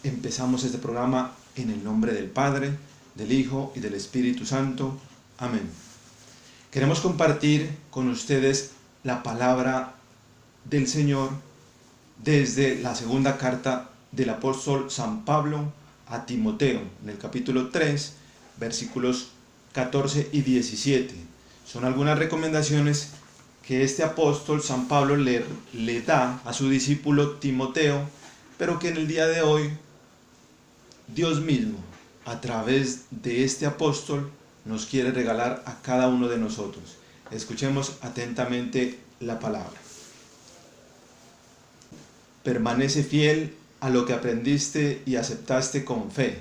empezamos este programa en el nombre del Padre, del Hijo y del Espíritu Santo. Amén. Queremos compartir con ustedes la palabra del Señor desde la segunda carta del apóstol San Pablo a Timoteo, en el capítulo 3, versículos 14 y 17. Son algunas recomendaciones que este apóstol San Pablo le da a su discípulo Timoteo, pero que en el día de hoy Dios mismo, a través de este apóstol, nos quiere regalar a cada uno de nosotros. Escuchemos atentamente la palabra. Permanece fiel a lo que aprendiste y aceptaste con fe.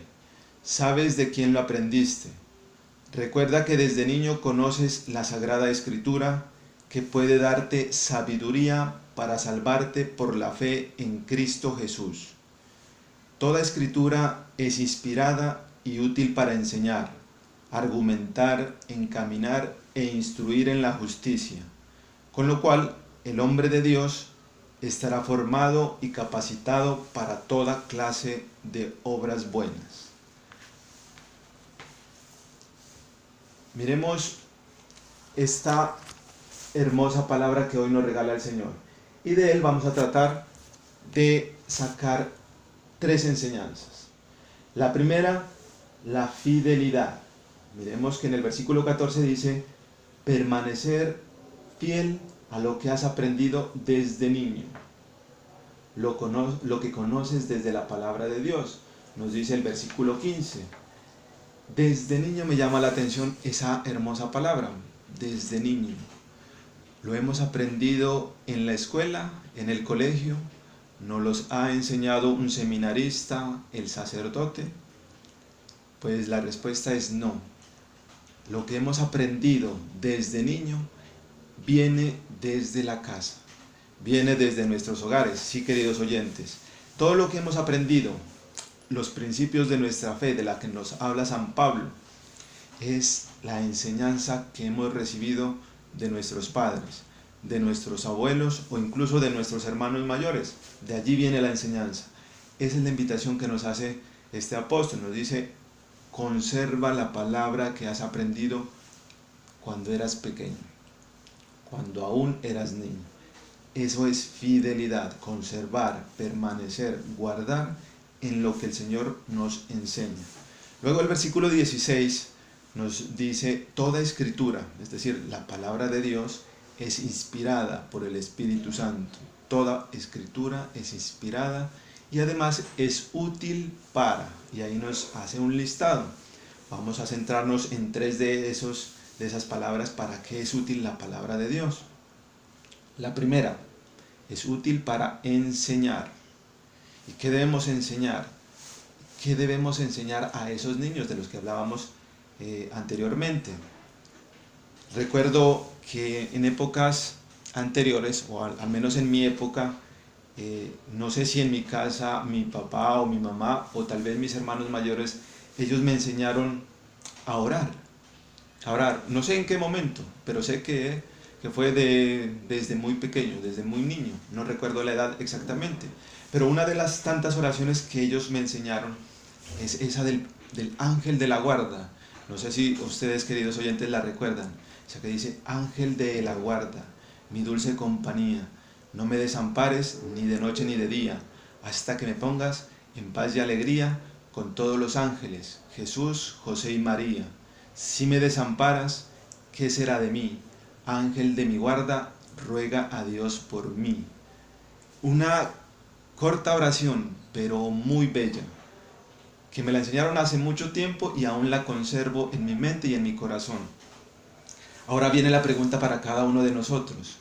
Sabes de quién lo aprendiste. Recuerda que desde niño conoces la Sagrada Escritura, que puede darte sabiduría para salvarte por la fe en Cristo Jesús. Toda Escritura es inspirada y útil para enseñar, argumentar, encaminar e instruir en la justicia, con lo cual el hombre de Dios estará formado y capacitado para toda clase de obras buenas. Miremos esta hermosa palabra que hoy nos regala el Señor, y de él vamos a tratar de sacar tres enseñanzas. La primera, la fidelidad. Miremos que en el versículo 14 dice: permanecer fiel a lo que has aprendido desde niño, lo que conoces desde la palabra de Dios. Nos dice el versículo 15. Desde niño me llama la atención esa hermosa palabra, desde niño. Lo hemos aprendido en la escuela, en el colegio, nos los ha enseñado un seminarista, el sacerdote. Pues la respuesta es no. Lo que hemos aprendido desde niño viene desde la casa, viene desde nuestros hogares. Sí, queridos oyentes, todo lo que hemos aprendido, los principios de nuestra fe, de la que nos habla San Pablo, es la enseñanza que hemos recibido de nuestros padres, de nuestros abuelos o incluso de nuestros hermanos mayores. De allí viene la enseñanza. Esa es la invitación que nos hace este apóstol. Nos dice: conserva la palabra que has aprendido cuando eras pequeño, cuando aún eras niño. Eso es fidelidad, conservar, permanecer, guardar en lo que el Señor nos enseña. Luego el versículo 16 nos dice: toda escritura, es decir, la palabra de Dios, es inspirada por el Espíritu Santo. Toda escritura es inspirada y además es útil para, y ahí nos hace un listado. Vamos a centrarnos en tres de esas palabras. ¿Para qué es útil la palabra de Dios? La primera, es útil para enseñar. ¿Y qué debemos enseñar? ¿Qué debemos enseñar a esos niños de los que hablábamos anteriormente? Recuerdo que en épocas anteriores, o al menos en mi época, no sé si en mi casa mi papá o mi mamá o tal vez mis hermanos mayores, ellos me enseñaron a orar. A orar, no sé en qué momento, pero sé que fue desde muy pequeño, desde muy niño, no recuerdo la edad exactamente, pero una de las tantas oraciones que ellos me enseñaron es esa del ángel de la guarda. No sé si ustedes, queridos oyentes, la recuerdan. Esa que dice: ángel de la guarda, mi dulce compañía, no me desampares ni de noche ni de día, hasta que me pongas en paz y alegría con todos los ángeles, Jesús, José y María. Si me desamparas, ¿qué será de mí? Ángel de mi guarda, ruega a Dios por mí. Una corta oración, pero muy bella, que me la enseñaron hace mucho tiempo y aún la conservo en mi mente y en mi corazón. Ahora viene la pregunta para cada uno de nosotros.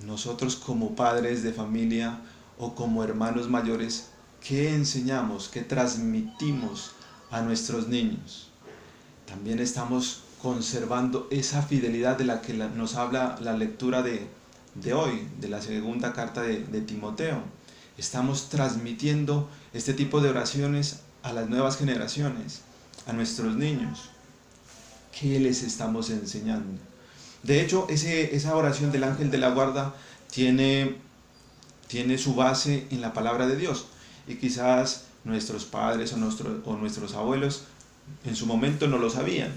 Nosotros, como padres de familia o como hermanos mayores, ¿qué enseñamos, qué transmitimos a nuestros niños? También estamos conservando esa fidelidad de la que nos habla la lectura de hoy, de la segunda carta de Timoteo. Estamos transmitiendo este tipo de oraciones a las nuevas generaciones, a nuestros niños. ¿Qué les estamos enseñando? De hecho, esa oración del ángel de la guarda tiene su base en la palabra de Dios. y quizás nuestros padres o nuestros abuelos en su momento no lo sabían,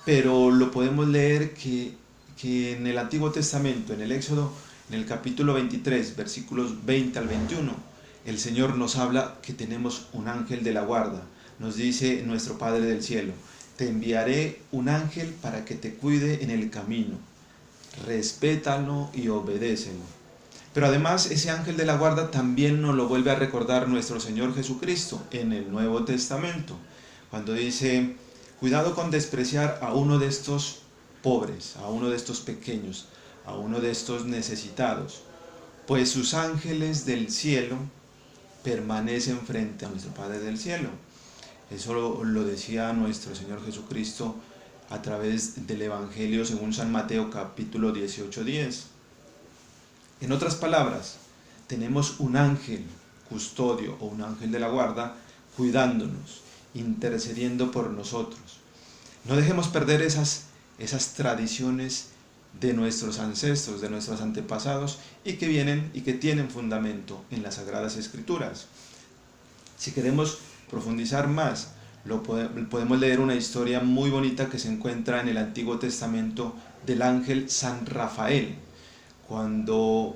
pero lo podemos leer que en el Antiguo Testamento, en el Éxodo, en el capítulo 23, versículos 20 al 21, el Señor nos habla que tenemos un ángel de la guarda. Nos dice nuestro Padre del cielo: te enviaré un ángel para que te cuide en el camino, respétalo y obedécelo. Pero además ese ángel de la guarda también nos lo vuelve a recordar nuestro Señor Jesucristo en el Nuevo Testamento, cuando dice: cuidado con despreciar a uno de estos pobres, a uno de estos pequeños, a uno de estos necesitados, pues sus ángeles del cielo permanecen frente a nuestro Padre del cielo. Eso lo decía nuestro Señor Jesucristo a través del Evangelio según San Mateo capítulo 18:10. En otras palabras, tenemos un ángel custodio o un ángel de la guarda cuidándonos, intercediendo por nosotros. No dejemos perder esas tradiciones de nuestros ancestros, de nuestros antepasados, y que vienen y que tienen fundamento en las Sagradas Escrituras. Si queremos profundizar más, podemos leer una historia muy bonita que se encuentra en el Antiguo Testamento del ángel San Rafael, cuando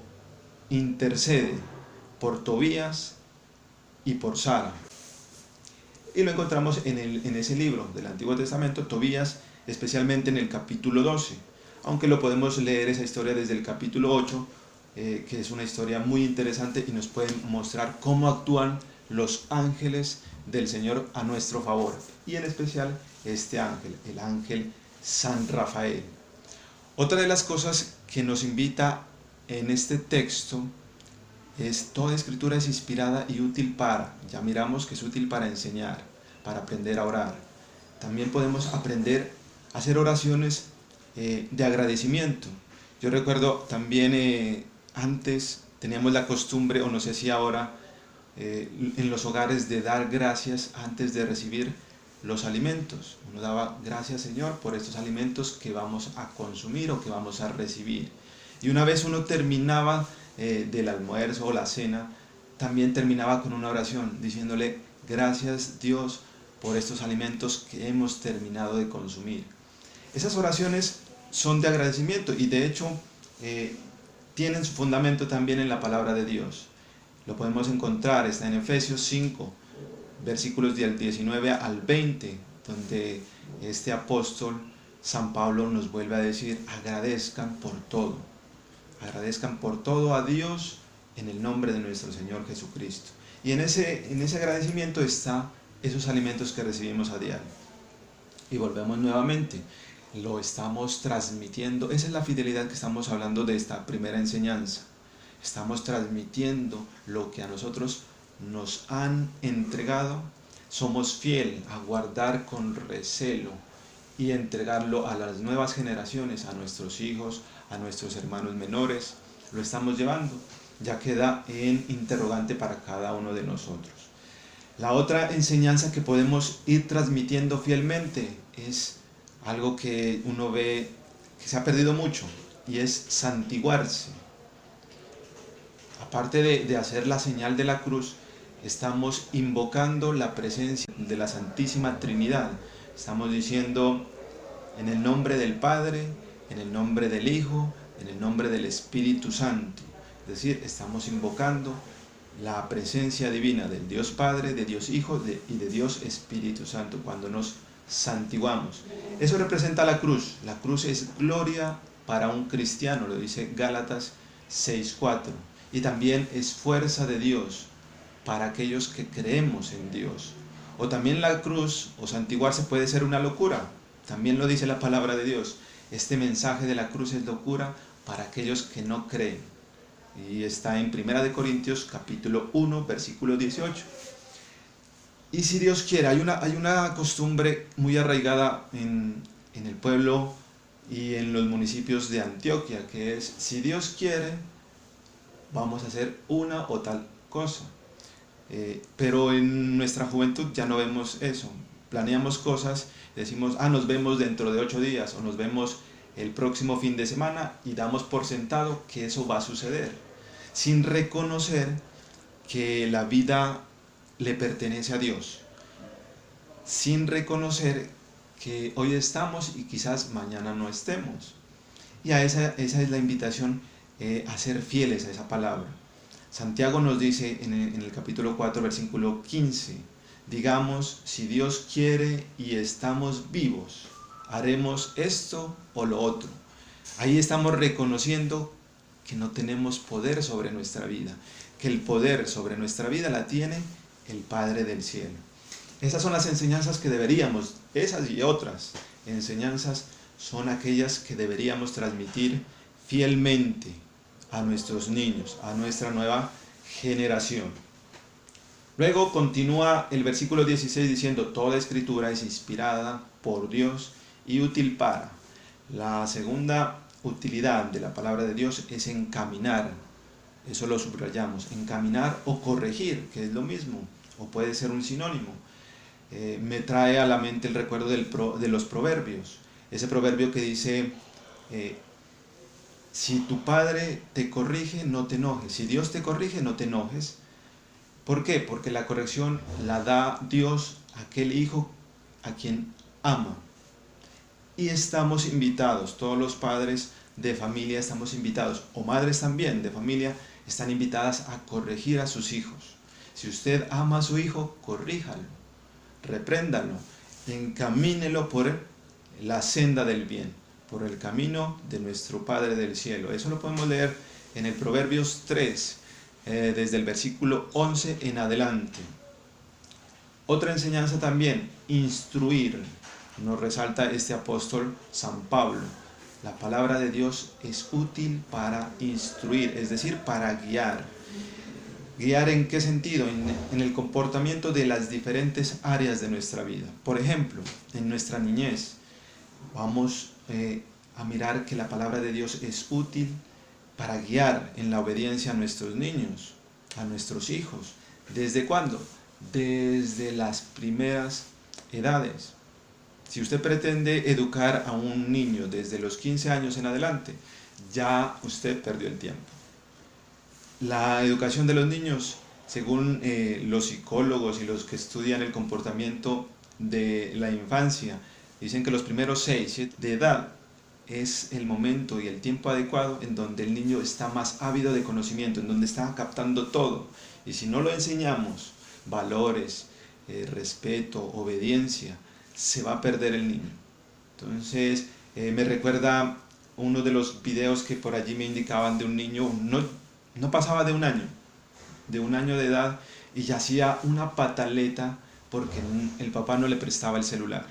intercede por Tobías y por Sara. Y lo encontramos en ese libro del Antiguo Testamento, Tobías, especialmente en el capítulo 12, aunque lo podemos leer esa historia desde el capítulo 8, que es una historia muy interesante y nos puede mostrar cómo actúan los ángeles del Señor a nuestro favor, y en especial este ángel, el ángel San Rafael. Otra de las cosas que nos invita en este texto es: toda escritura es inspirada y útil ya miramos que es útil para enseñar, para aprender a orar. También podemos aprender a hacer oraciones de agradecimiento. Yo recuerdo también antes teníamos la costumbre, o no sé si ahora, en los hogares, de dar gracias antes de recibir los alimentos. Uno daba gracias, Señor, por estos alimentos que vamos a consumir o que vamos a recibir. Y una vez uno terminaba del almuerzo o la cena, también terminaba con una oración diciéndole: gracias, Dios, por estos alimentos que hemos terminado de consumir. Esas oraciones son de agradecimiento y de hecho tienen su fundamento también en la palabra de Dios. Lo podemos encontrar, está en Efesios 5, versículos del 19 al 20, donde este apóstol San Pablo nos vuelve a decir: agradezcan por todo a Dios en el nombre de nuestro Señor Jesucristo. Y en ese agradecimiento está esos alimentos que recibimos a diario. Y volvemos nuevamente, lo estamos transmitiendo. Esa es la fidelidad que estamos hablando de esta primera enseñanza. Estamos transmitiendo lo que a nosotros nos han entregado. Somos fieles a guardar con recelo y entregarlo a las nuevas generaciones, a nuestros hijos, a nuestros hermanos menores. Lo estamos llevando. Ya queda en interrogante para cada uno de nosotros. La otra enseñanza que podemos ir transmitiendo fielmente es algo que uno ve que se ha perdido mucho, y es santiguarse. Aparte de hacer la señal de la cruz, estamos invocando la presencia de la Santísima Trinidad. Estamos diciendo: en el nombre del Padre, en el nombre del Hijo, en el nombre del Espíritu Santo. Es decir, estamos invocando la presencia divina del Dios Padre, de Dios Hijo y de Dios Espíritu Santo cuando nos santiguamos. Eso representa la cruz. La cruz es gloria para un cristiano, lo dice Gálatas 6:4. Y también es fuerza de Dios para aquellos que creemos en Dios. O también la cruz o santiguarse puede ser una locura. También lo dice la palabra de Dios. Este mensaje de la cruz es locura para aquellos que no creen. Y está en 1 Corintios capítulo 1, versículo 18. Y si Dios quiere, hay una costumbre muy arraigada en el pueblo y en los municipios de Antioquia, que es: si Dios quiere, vamos a hacer una o tal cosa. Pero en nuestra juventud ya no vemos eso. Planeamos cosas, decimos: nos vemos dentro de 8 días o nos vemos el próximo fin de semana, y damos por sentado que eso va a suceder, sin reconocer que la vida le pertenece a Dios, sin reconocer que hoy estamos y quizás mañana no estemos. Y esa es la invitación, a ser fieles a esa palabra. Santiago nos dice en el capítulo 4, versículo 15, digamos, si Dios quiere y estamos vivos, haremos esto o lo otro. Ahí estamos reconociendo que no tenemos poder sobre nuestra vida, que el poder sobre nuestra vida la tiene el Padre del cielo. Esas son las enseñanzas que deberíamos, esas y otras enseñanzas son aquellas que deberíamos transmitir fielmente a nuestros niños, a nuestra nueva generación. Luego continúa el versículo 16 diciendo, toda escritura es inspirada por Dios y útil para. La segunda utilidad de la palabra de Dios es encaminar, eso lo subrayamos, encaminar o corregir, que es lo mismo, o puede ser un sinónimo. Me trae a la mente el recuerdo de los proverbios, ese proverbio que dice, si tu padre te corrige, no te enojes, si Dios te corrige, no te enojes. ¿Por qué? Porque la corrección la da Dios a aquel hijo a quien ama. Y estamos invitados, todos los padres de familia estamos invitados, o madres también de familia, están invitadas a corregir a sus hijos. Si usted ama a su hijo, corríjalo, repréndalo, encamínelo por la senda del bien, por el camino de nuestro Padre del cielo. Eso lo podemos leer en el Proverbios 3, desde el versículo 11 en adelante. Otra enseñanza también, instruir. Nos resalta este apóstol San Pablo. La palabra de Dios es útil para instruir, es decir, para guiar. ¿Guiar en qué sentido? En el comportamiento de las diferentes áreas de nuestra vida. Por ejemplo, en nuestra niñez, vamos a mirar que la palabra de Dios es útil para guiar en la obediencia a nuestros niños, a nuestros hijos. ¿Desde cuándo? Desde las primeras edades. Si usted pretende educar a un niño desde los 15 años en adelante, ya usted perdió el tiempo. La educación de los niños, según los psicólogos y los que estudian el comportamiento de la infancia, dicen que los primeros 6, 7 de edad es el momento y el tiempo adecuado en donde el niño está más ávido de conocimiento, en donde está captando todo. Y si no lo enseñamos valores, respeto, obediencia, se va a perder el niño. Entonces, me recuerda uno de los videos que por allí me indicaban de un niño, no pasaba de un año de edad, y ya hacía una pataleta porque el papá no le prestaba el celular.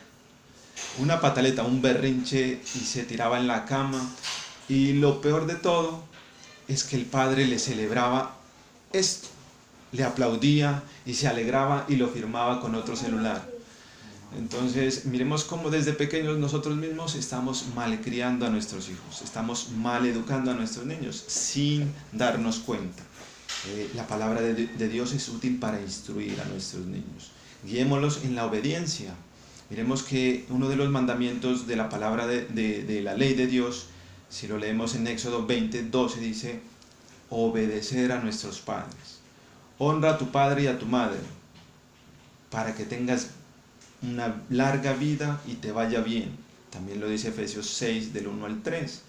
Una pataleta, un berrinche, y se tiraba en la cama. Y lo peor de todo es que el padre le celebraba esto, le aplaudía y se alegraba y lo firmaba con otro celular. Entonces, miremos cómo desde pequeños nosotros mismos estamos malcriando a nuestros hijos, estamos mal educando a nuestros niños sin darnos cuenta. La palabra de Dios es útil para instruir a nuestros niños. Guiémoslos en la obediencia. Miremos que uno de los mandamientos de la palabra de la ley de Dios, si lo leemos en Éxodo 20, 12, dice, obedecer a nuestros padres. Honra a tu padre y a tu madre, para que tengas una larga vida y te vaya bien. También lo dice Efesios 6, del 1 al 3.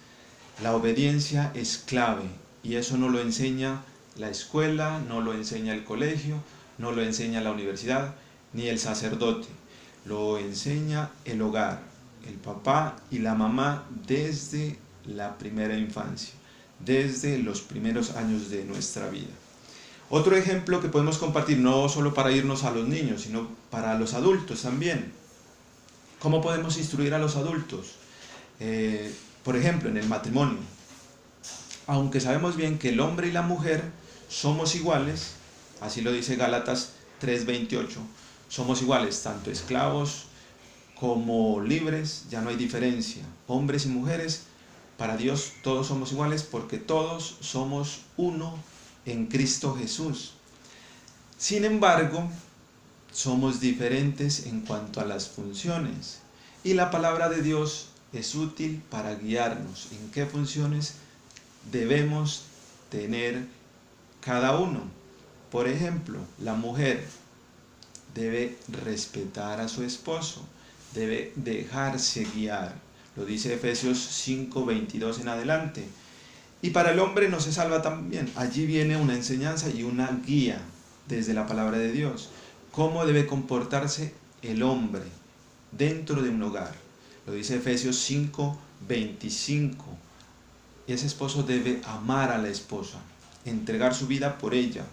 La obediencia es clave, y eso no lo enseña la escuela, no lo enseña el colegio, no lo enseña la universidad, ni el sacerdote. Lo enseña el hogar, el papá y la mamá desde la primera infancia, desde los primeros años de nuestra vida. Otro ejemplo que podemos compartir, no solo para irnos a los niños, sino para los adultos también. ¿Cómo podemos instruir a los adultos? Por ejemplo, en el matrimonio. Aunque sabemos bien que el hombre y la mujer somos iguales, así lo dice Gálatas 3:28, somos iguales, tanto esclavos como libres, ya no hay diferencia. Hombres y mujeres, para Dios todos somos iguales porque todos somos uno en Cristo Jesús. Sin embargo, somos diferentes en cuanto a las funciones, y la palabra de Dios es útil para guiarnos en qué funciones debemos tener cada uno. Por ejemplo, la mujer debe respetar a su esposo, debe dejarse guiar. Lo dice Efesios 5:22 en adelante. Y para el hombre no se salva también. Allí viene una enseñanza y una guía desde la palabra de Dios. ¿Cómo debe comportarse el hombre dentro de un hogar? Lo dice Efesios 5:25. Y ese esposo debe amar a la esposa, entregar su vida por ella,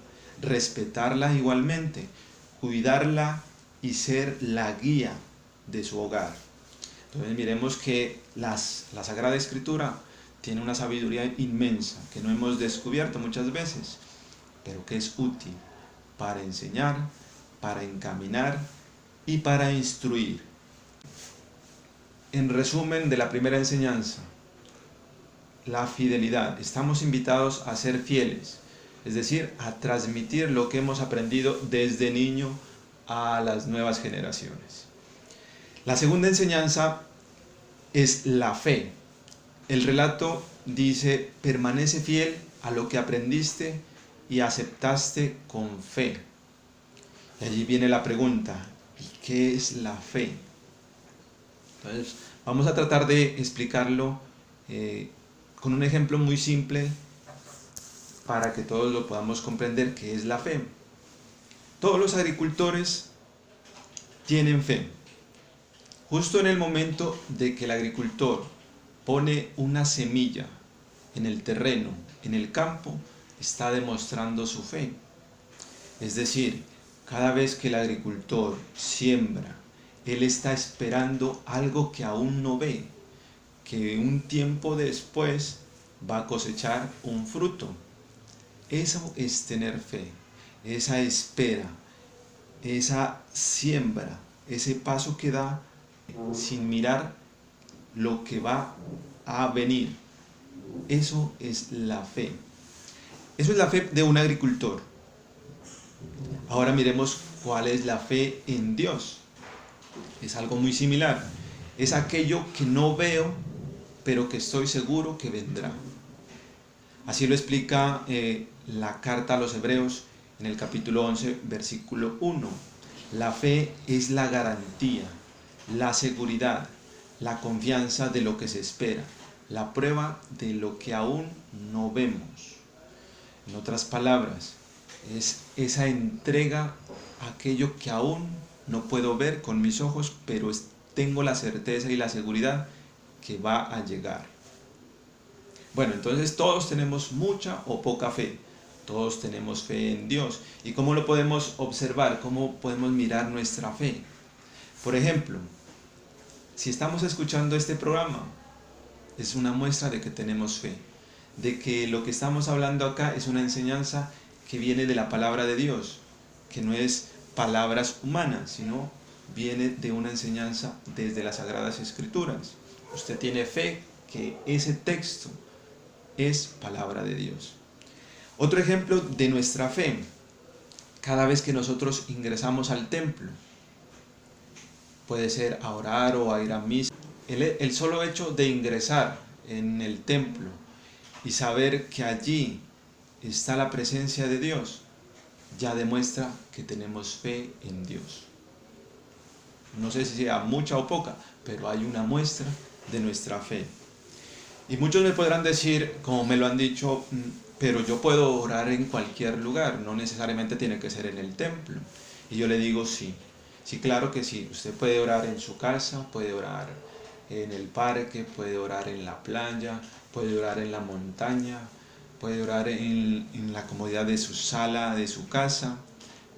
respetarla igualmente, cuidarla y ser la guía de su hogar. Entonces miremos que la Sagrada Escritura tiene una sabiduría inmensa que no hemos descubierto muchas veces, pero que es útil para enseñar, para encaminar y para instruir. En resumen de la primera enseñanza, la fidelidad. Estamos invitados a ser fieles, es decir, a transmitir lo que hemos aprendido desde niño a las nuevas generaciones. La segunda enseñanza es la fe. El relato dice: permanece fiel a lo que aprendiste y aceptaste con fe. Y allí viene la pregunta: ¿y qué es la fe? Entonces, vamos a tratar de explicarlo con un ejemplo muy simple para que todos lo podamos comprender qué es la fe. Todos los agricultores tienen fe. Justo en el momento de que el agricultor pone una semilla en el terreno, en el campo, está demostrando su fe. Es decir, cada vez que el agricultor siembra, él está esperando algo que aún no ve, que un tiempo después va a cosechar un fruto. Eso es tener fe, esa espera, esa siembra, ese paso que da sin mirar lo que va a venir. Eso es la fe. Eso es la fe de un agricultor. Ahora miremos cuál es la fe en Dios. Es algo muy similar. Es aquello que no veo, pero que estoy seguro que vendrá. Así lo explica la carta a los Hebreos en el capítulo 11, versículo 1. La fe es la garantía, la seguridad, la confianza de lo que se espera, la prueba de lo que aún no vemos. En otras palabras, es esa entrega a aquello que aún no puedo ver con mis ojos, pero tengo la certeza y la seguridad que va a llegar. Bueno, entonces todos tenemos mucha o poca fe. Todos tenemos fe en Dios. ¿Y cómo lo podemos observar? ¿Cómo podemos mirar nuestra fe? Por ejemplo, si estamos escuchando este programa, es una muestra de que tenemos fe, de que lo que estamos hablando acá es una enseñanza que viene de la palabra de Dios, que no es palabras humanas, sino viene de una enseñanza desde las Sagradas Escrituras. Usted tiene fe que ese texto es palabra de Dios. Otro ejemplo de nuestra fe: cada vez que nosotros ingresamos al templo, puede ser a orar o a ir a misa, el solo hecho de ingresar en el templo y saber que allí está la presencia de Dios, ya demuestra que tenemos fe en Dios. No sé si sea mucha o poca, pero hay una muestra de nuestra fe. Y muchos me podrán decir, como me lo han dicho: pero yo puedo orar en cualquier lugar, no necesariamente tiene que ser en el templo. Y yo le digo: sí, claro que sí. Usted puede orar en su casa, puede orar en el parque, puede orar en la playa, puede orar en la montaña, puede orar en la comodidad de su sala, de su casa,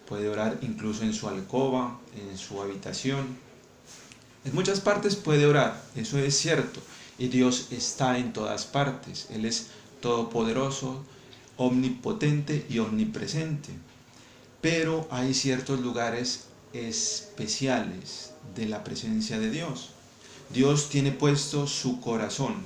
puede orar incluso en su alcoba, en su habitación. En muchas partes puede orar, eso es cierto. Y Dios está en todas partes. Él es todopoderoso, omnipotente y omnipresente. Pero hay ciertos lugares especiales de la presencia de Dios. Dios tiene puesto su corazón,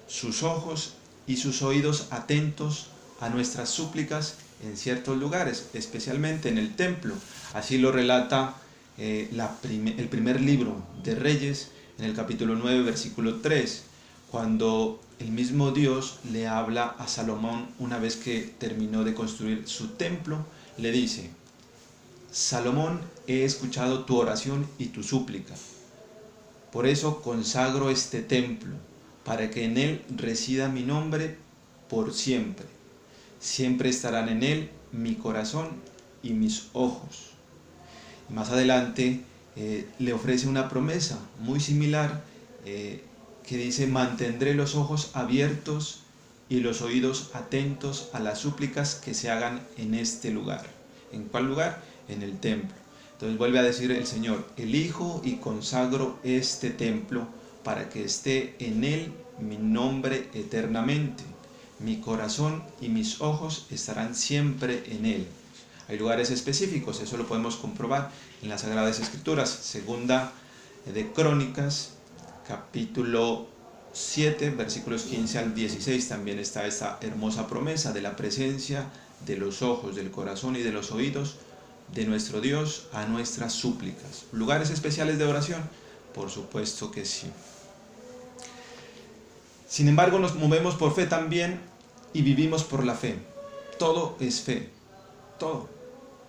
sus ojos y sus oídos atentos a nuestras súplicas en ciertos lugares, especialmente en el templo. Así lo relata el primer libro de Reyes, en el capítulo 9, versículo 3, cuando el mismo Dios le habla a Salomón una vez que terminó de construir su templo. Le dice: Salomón he escuchado tu oración y tu súplica. Por eso consagro este templo, para que en él resida mi nombre por siempre. Siempre estarán en él mi corazón y mis ojos. Y más adelante le ofrece una promesa muy similar que dice: mantendré los ojos abiertos y los oídos atentos a las súplicas que se hagan en este lugar. ¿En cuál lugar? En el templo. Entonces vuelve a decir el Señor: elijo y consagro este templo para que esté en él mi nombre eternamente. Mi corazón y mis ojos estarán siempre en él. Hay lugares específicos, eso lo podemos comprobar en las Sagradas Escrituras. Segunda de Crónicas, capítulo 7, versículos 15 al 16, también está esta hermosa promesa de la presencia de los ojos, del corazón y de los oídos de nuestro Dios a nuestras súplicas. ¿Lugares especiales de oración? Por supuesto que sí. Sin embargo, nos movemos por fe también y vivimos por la fe. Todo es fe, todo.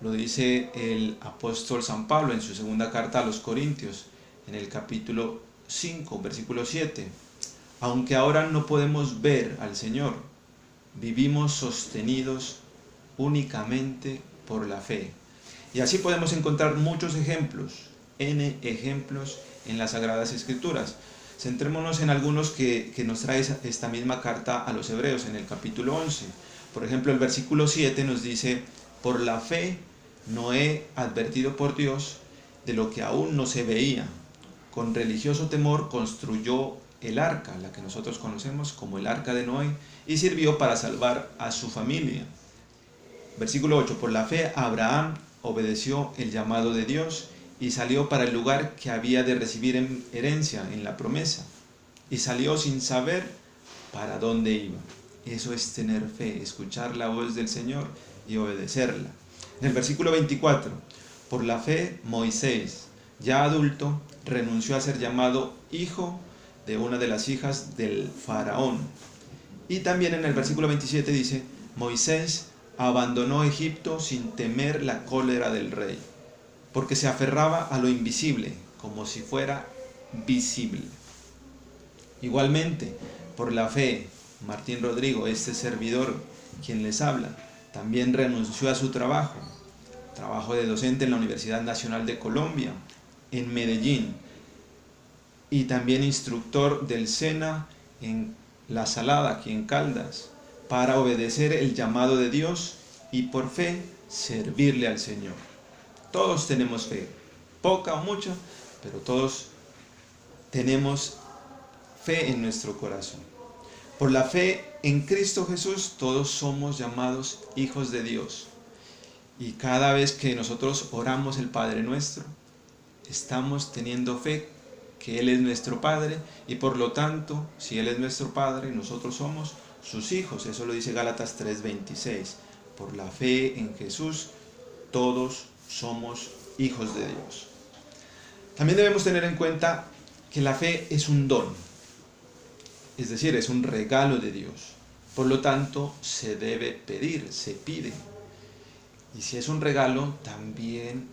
Lo dice el apóstol San Pablo en su segunda carta a los Corintios, en el capítulo 5, versículo 7. Aunque ahora no podemos ver al Señor, vivimos sostenidos únicamente por la fe. Y así podemos encontrar muchos ejemplos, N ejemplos en las Sagradas Escrituras. Centrémonos en algunos que nos trae esta misma carta a los Hebreos en el capítulo 11. Por ejemplo, el versículo 7 nos dice: por la fe Noé, advertido por Dios de lo que aún no se veía, con religioso temor construyó el arca, la que nosotros conocemos como el arca de Noé, y sirvió para salvar a su familia. Versículo 8: por la fe Abraham obedeció el llamado de Dios y salió para el lugar que había de recibir en herencia, en la promesa, y salió sin saber para dónde iba. Eso es tener fe, escuchar la voz del Señor y obedecerla. En el versículo 24: por la fe Moisés, ya adulto, renunció a ser llamado hijo de una de las hijas del faraón. Y también en el versículo 27 dice: Moisés abandonó Egipto sin temer la cólera del rey, porque se aferraba a lo invisible, como si fuera visible. Igualmente, por la fe, Martín Rodrigo, este servidor quien les habla, también renunció a su trabajo de docente en la Universidad Nacional de Colombia, en Medellín, y también instructor del SENA en La Salada, aquí en Caldas, para obedecer el llamado de Dios y por fe servirle al Señor. Todos tenemos fe, poca o mucha, pero todos tenemos fe en nuestro corazón. Por la fe en Cristo Jesús, todos somos llamados hijos de Dios. Y cada vez que nosotros oramos el Padre Nuestro, estamos teniendo fe que Él es nuestro Padre, y por lo tanto, si Él es nuestro Padre, nosotros somos sus hijos. Eso lo dice Gálatas 3:26. Por la fe en Jesús, todos somos hijos de Dios. También debemos tener en cuenta que la fe es un don, es decir, es un regalo de Dios. Por lo tanto, se debe pedir, se pide. Y si es un regalo, también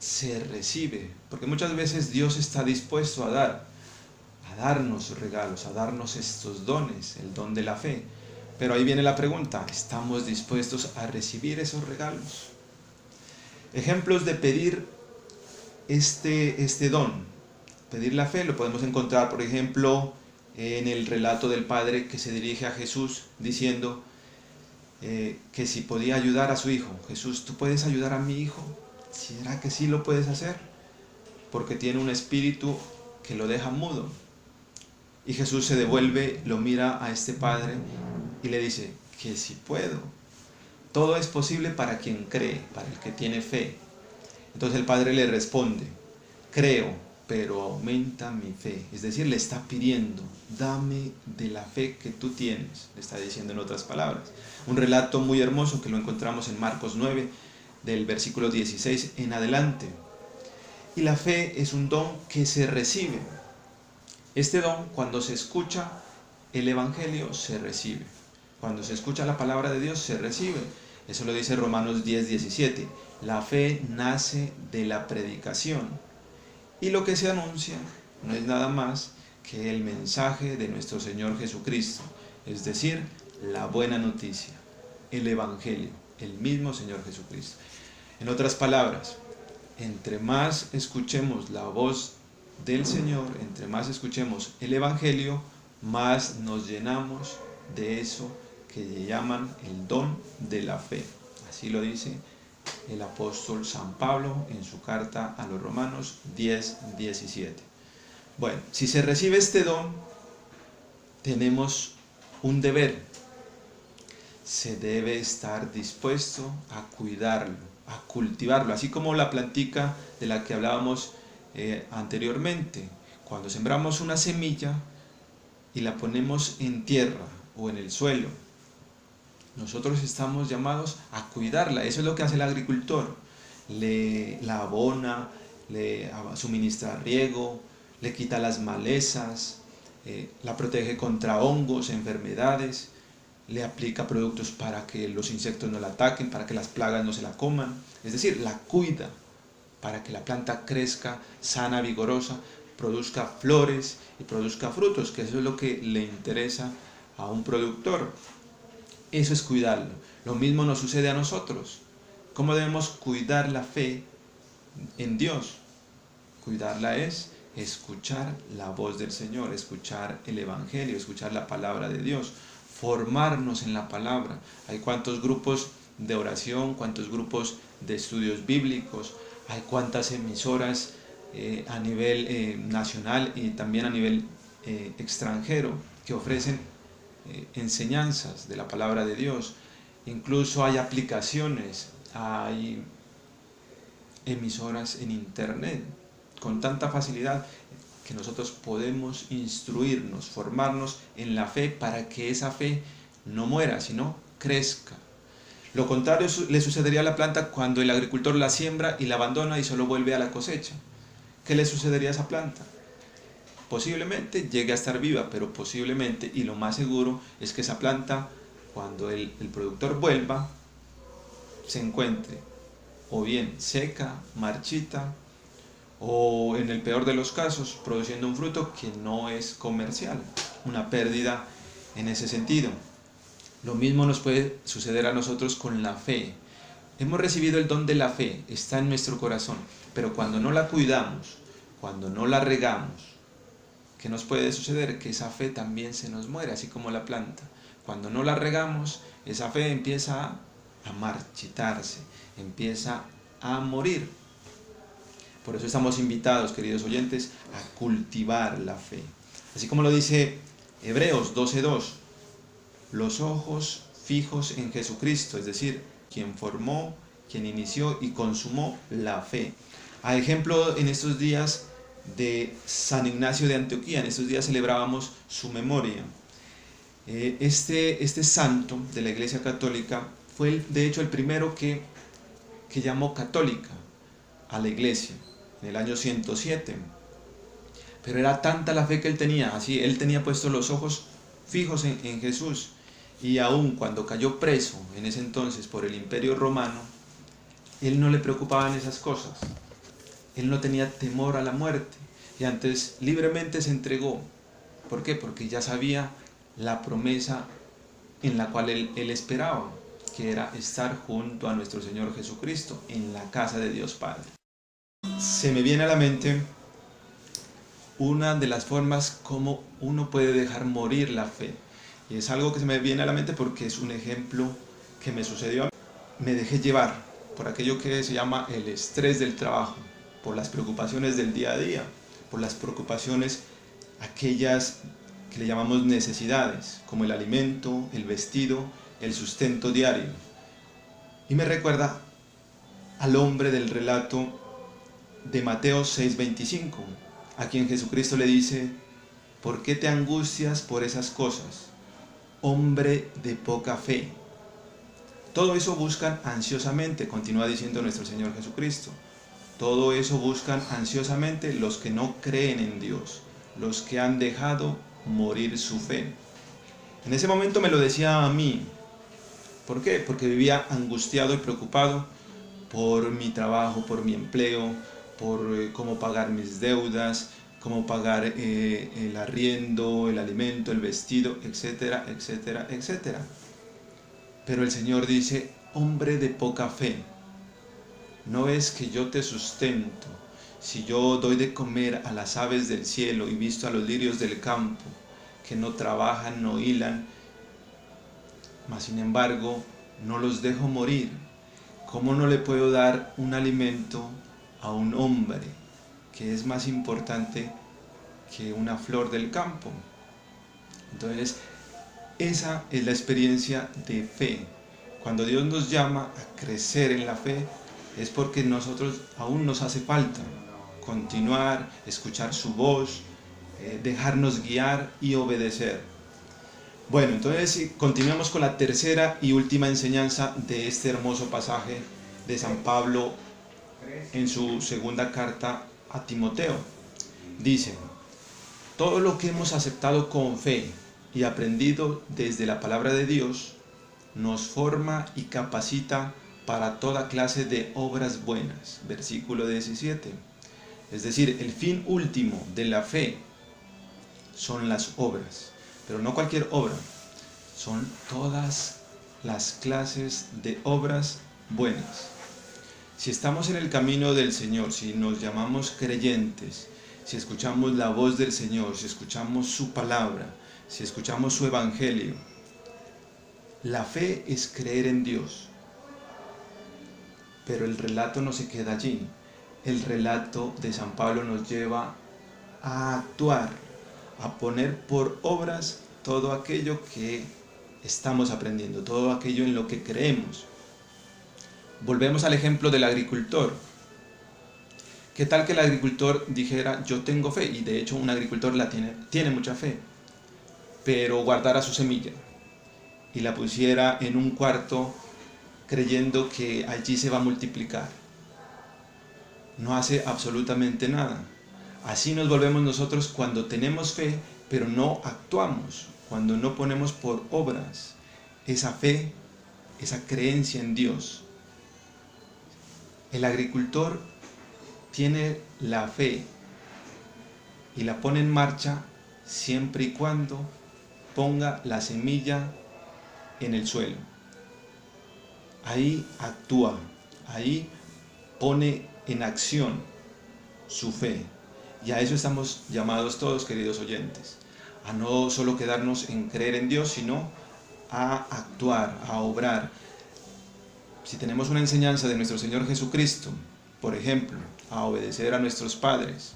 se recibe, porque muchas veces Dios está dispuesto a darnos regalos, a darnos estos dones, el don de la fe. Pero ahí viene la pregunta: ¿estamos dispuestos a recibir esos regalos? Ejemplos de pedir este don, pedir la fe, lo podemos encontrar, por ejemplo, en el relato del Padre que se dirige a Jesús diciendo que si podía ayudar a su hijo. Jesús, ¿tú puedes ayudar a mi hijo? ¿Será que sí lo puedes hacer? Porque tiene un espíritu que lo deja mudo. Y Jesús se devuelve, lo mira a este padre y le dice que sí puedo. Todo es posible para quien cree, para el que tiene fe. Entonces el padre le responde: creo, pero aumenta mi fe. Es decir, le está pidiendo: dame de la fe que tú tienes, le está diciendo en otras palabras. Un relato muy hermoso que lo encontramos en Marcos 9, del versículo 16 en adelante. Y la fe es un don que se recibe. Este don, cuando se escucha el Evangelio, se recibe. Cuando se escucha la palabra de Dios, se recibe. Eso lo dice Romanos 10:17. La fe nace de la predicación y lo que se anuncia no es nada más que el mensaje de nuestro Señor Jesucristo, es decir, la buena noticia, el Evangelio, el mismo Señor Jesucristo. En otras palabras, entre más escuchemos la voz del Señor, entre más escuchemos el Evangelio, más nos llenamos de eso que llaman el don de la fe. Así lo dice el apóstol San Pablo en su carta a los Romanos 10:17. Bueno, si se recibe este don, tenemos un deber. Se debe estar dispuesto a cuidarlo, a cultivarlo, así como la plantica de la que hablábamos anteriormente. Cuando sembramos una semilla y la ponemos en tierra o en el suelo, nosotros estamos llamados a cuidarla. Eso es lo que hace el agricultor. La abona, le suministra riego, le quita las malezas, la protege contra hongos, enfermedades, le aplica productos para que los insectos no la ataquen, para que las plagas no se la coman. Es decir, la cuida para que la planta crezca sana, vigorosa, produzca flores y produzca frutos, que eso es lo que le interesa a un productor. Eso es cuidarlo. Lo mismo nos sucede a nosotros. ¿Cómo debemos cuidar la fe en Dios? Cuidarla es escuchar la voz del Señor, escuchar el Evangelio, escuchar la palabra de Dios, formarnos en la palabra. Hay cuantos grupos de oración, cuantos grupos de estudios bíblicos, hay cuantas emisoras a nivel nacional y también a nivel extranjero que ofrecen enseñanzas de la palabra de Dios. Incluso hay aplicaciones, hay emisoras en internet con tanta facilidad que nosotros podemos instruirnos, formarnos en la fe para que esa fe no muera, sino crezca. Lo contrario le sucedería a la planta cuando el agricultor la siembra y la abandona y solo vuelve a la cosecha. ¿Qué le sucedería a esa planta? Posiblemente llegue a estar viva, pero posiblemente, y lo más seguro, es que esa planta, cuando el productor vuelva, se encuentre o bien seca, marchita, o en el peor de los casos, produciendo un fruto que no es comercial, una pérdida en ese sentido. Lo mismo nos puede suceder a nosotros con la fe. Hemos recibido el don de la fe, está en nuestro corazón, pero cuando no la cuidamos, cuando no la regamos, ¿qué nos puede suceder? Que esa fe también se nos muere, así como la planta. Cuando no la regamos, esa fe empieza a marchitarse, empieza a morir. Por eso estamos invitados, queridos oyentes, a cultivar la fe. Así como lo dice Hebreos 12:2, los ojos fijos en Jesucristo, es decir, quien formó, quien inició y consumó la fe. A ejemplo, en estos días de San Ignacio de Antioquía, en estos días celebrábamos su memoria. Este santo de la Iglesia Católica fue de hecho el primero que llamó católica a la Iglesia, en el año 107. Pero era tanta la fe que él tenía, así él tenía puestos los ojos fijos en Jesús, y aun cuando cayó preso en ese entonces por el Imperio Romano, él no le preocupaban esas cosas. Él no tenía temor a la muerte y antes libremente se entregó. ¿Por qué? Porque ya sabía la promesa en la cual él esperaba, que era estar junto a nuestro Señor Jesucristo en la casa de Dios Padre. Se me viene a la mente una de las formas como uno puede dejar morir la fe. Y es algo que se me viene a la mente porque es un ejemplo que me sucedió a mí. Me dejé llevar por aquello que se llama el estrés del trabajo, por las preocupaciones del día a día, por las preocupaciones aquellas que le llamamos necesidades, como el alimento, el vestido, el sustento diario. Y me recuerda al hombre del relato de Mateo 6:25, a quien Jesucristo le dice: ¿por qué te angustias por esas cosas, hombre de poca fe? Todo eso buscan ansiosamente, continúa diciendo nuestro Señor Jesucristo. Todo eso buscan ansiosamente los que no creen en Dios, los que han dejado morir su fe. En ese momento me lo decía a mí. ¿Por qué? Porque vivía angustiado y preocupado por mi trabajo, por mi empleo, por cómo pagar mis deudas, cómo pagar el arriendo, el alimento, el vestido, etcétera, etcétera, etcétera. Pero el Señor dice: hombre de poca fe, ¿no es que yo te sustento? Si yo doy de comer a las aves del cielo y visto a los lirios del campo, que no trabajan, no hilan, mas sin embargo no los dejo morir, ¿cómo no le puedo dar un alimento a un hombre que es más importante que una flor del campo? Entonces, esa es la experiencia de fe. Cuando Dios nos llama a crecer en la fe, es porque nosotros aún nos hace falta continuar, escuchar su voz, dejarnos guiar y obedecer. Bueno, entonces continuamos con la tercera y última enseñanza de este hermoso pasaje de San Pablo en su segunda carta a Timoteo. Dice: todo lo que hemos aceptado con fe y aprendido desde la palabra de Dios nos forma y capacita para toda clase de obras buenas. Versículo 17. Es decir, el fin último de la fe son las obras, pero no cualquier obra, son todas las clases de obras buenas. Si estamos en el camino del Señor, si nos llamamos creyentes, si escuchamos la voz del Señor, si escuchamos su palabra, si escuchamos su evangelio, la fe es creer en Dios. Pero el relato no se queda allí. El relato de San Pablo nos lleva a actuar, a poner por obras todo aquello que estamos aprendiendo, todo aquello en lo que creemos. Volvemos al ejemplo del agricultor. ¿Qué tal que el agricultor dijera: yo tengo fe? Y de hecho un agricultor tiene mucha fe, pero guardara su semilla y la pusiera en un cuarto creyendo que allí se va a multiplicar. No hace absolutamente nada. Así nos volvemos nosotros cuando tenemos fe, pero no actuamos, cuando no ponemos por obras esa fe, esa creencia en Dios. El agricultor tiene la fe y la pone en marcha siempre y cuando ponga la semilla en el suelo. Ahí actúa, ahí pone en acción su fe. Y a eso estamos llamados todos, queridos oyentes, a no solo quedarnos en creer en Dios, sino a actuar, a obrar. Si tenemos una enseñanza de nuestro Señor Jesucristo, por ejemplo, a obedecer a nuestros padres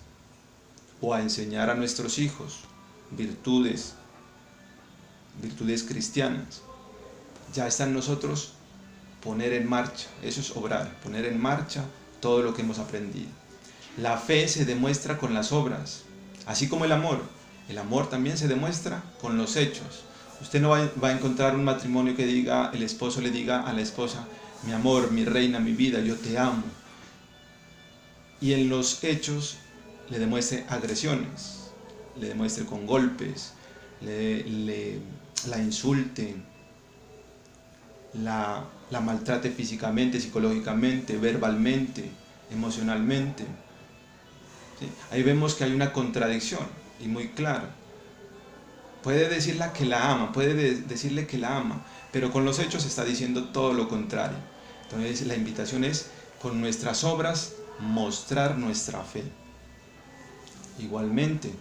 o a enseñar a nuestros hijos virtudes cristianas, ya está en nosotros poner en marcha. Eso es obrar, poner en marcha todo lo que hemos aprendido. La fe se demuestra con las obras, así como el amor. El amor también se demuestra con los hechos. Usted no va a encontrar un matrimonio que el esposo le diga a la esposa: mi amor, mi reina, mi vida, yo te amo, y en los hechos le demuestre agresiones, le demuestre con golpes, la insulte, la maltrate físicamente, psicológicamente, verbalmente, emocionalmente. ¿Sí? Ahí vemos que hay una contradicción y muy clara. Puede decirle que la ama, pero con los hechos está diciendo todo lo contrario. Entonces la invitación es, con nuestras obras, mostrar nuestra fe. Igualmente,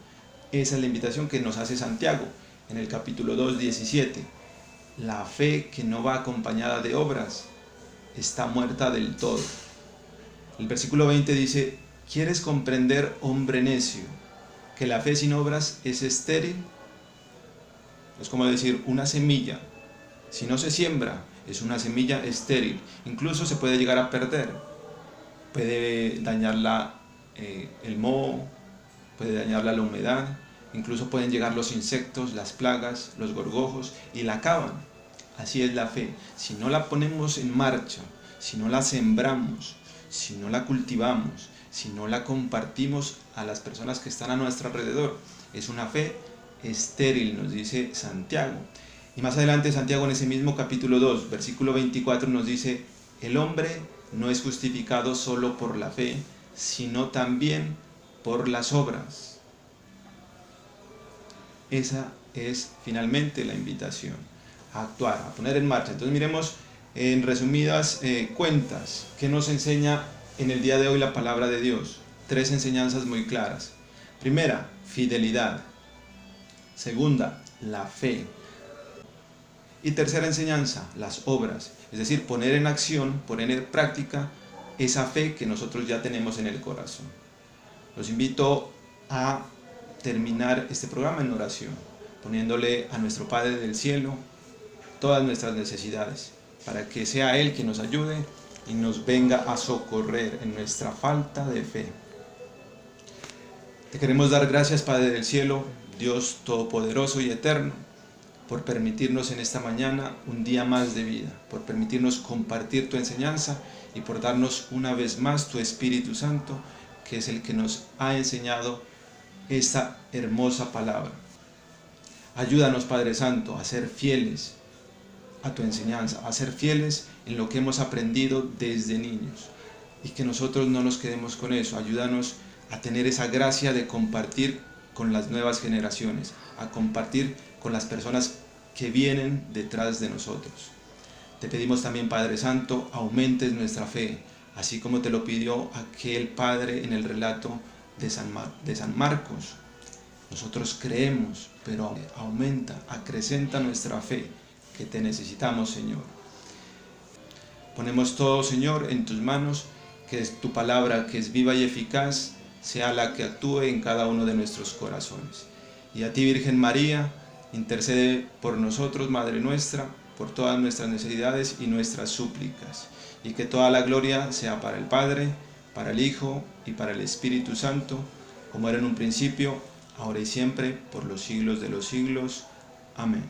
esa es la invitación que nos hace Santiago en el capítulo 2, 17. La fe que no va acompañada de obras está muerta del todo. El versículo 20 dice: ¿quieres comprender, hombre necio, que la fe sin obras es estéril? Es como decir, una semilla, si no se siembra, es una semilla estéril. Incluso se puede llegar a perder. Puede dañarla el moho, puede dañarla la humedad, incluso pueden llegar los insectos, las plagas, los gorgojos y la acaban. Así es la fe. Si no la ponemos en marcha, si no la sembramos, si no la cultivamos, si no la compartimos a las personas que están a nuestro alrededor, es una fe estéril, nos dice Santiago. Y más adelante Santiago, en ese mismo capítulo 2, versículo 24, nos dice: el hombre no es justificado solo por la fe, sino también por las obras. Esa es finalmente la invitación, a actuar, a poner en marcha. Entonces miremos en resumidas cuentas qué nos enseña en el día de hoy la palabra de Dios. 3 enseñanzas muy claras. Primera, fidelidad. Segunda, la fe. Y tercera enseñanza, las obras, es decir, poner en acción, poner en práctica esa fe que nosotros ya tenemos en el corazón. Los invito a terminar este programa en oración, poniéndole a nuestro Padre del Cielo todas nuestras necesidades, para que sea Él quien nos ayude y nos venga a socorrer en nuestra falta de fe. Te queremos dar gracias, Padre del Cielo, Dios Todopoderoso y Eterno, por permitirnos en esta mañana un día más de vida, por permitirnos compartir tu enseñanza y por darnos una vez más tu Espíritu Santo, que es el que nos ha enseñado esta hermosa palabra. Ayúdanos, Padre Santo, a ser fieles a tu enseñanza, a ser fieles en lo que hemos aprendido desde niños, y que nosotros no nos quedemos con eso. Ayúdanos a tener esa gracia de compartir con las nuevas generaciones, a compartir con las personas que vienen detrás de nosotros. Te pedimos también, Padre Santo, aumentes nuestra fe, así como te lo pidió aquel Padre en el relato de San Marcos. Nosotros creemos, pero aumenta, acrecenta nuestra fe, que te necesitamos, Señor. Ponemos todo, Señor, en tus manos, que es tu palabra, que es viva y eficaz, sea la que actúe en cada uno de nuestros corazones. Y a ti, Virgen María, intercede por nosotros, Madre nuestra, por todas nuestras necesidades y nuestras súplicas, y que toda la gloria sea para el Padre, para el Hijo y para el Espíritu Santo, como era en un principio, ahora y siempre, por los siglos de los siglos. Amén.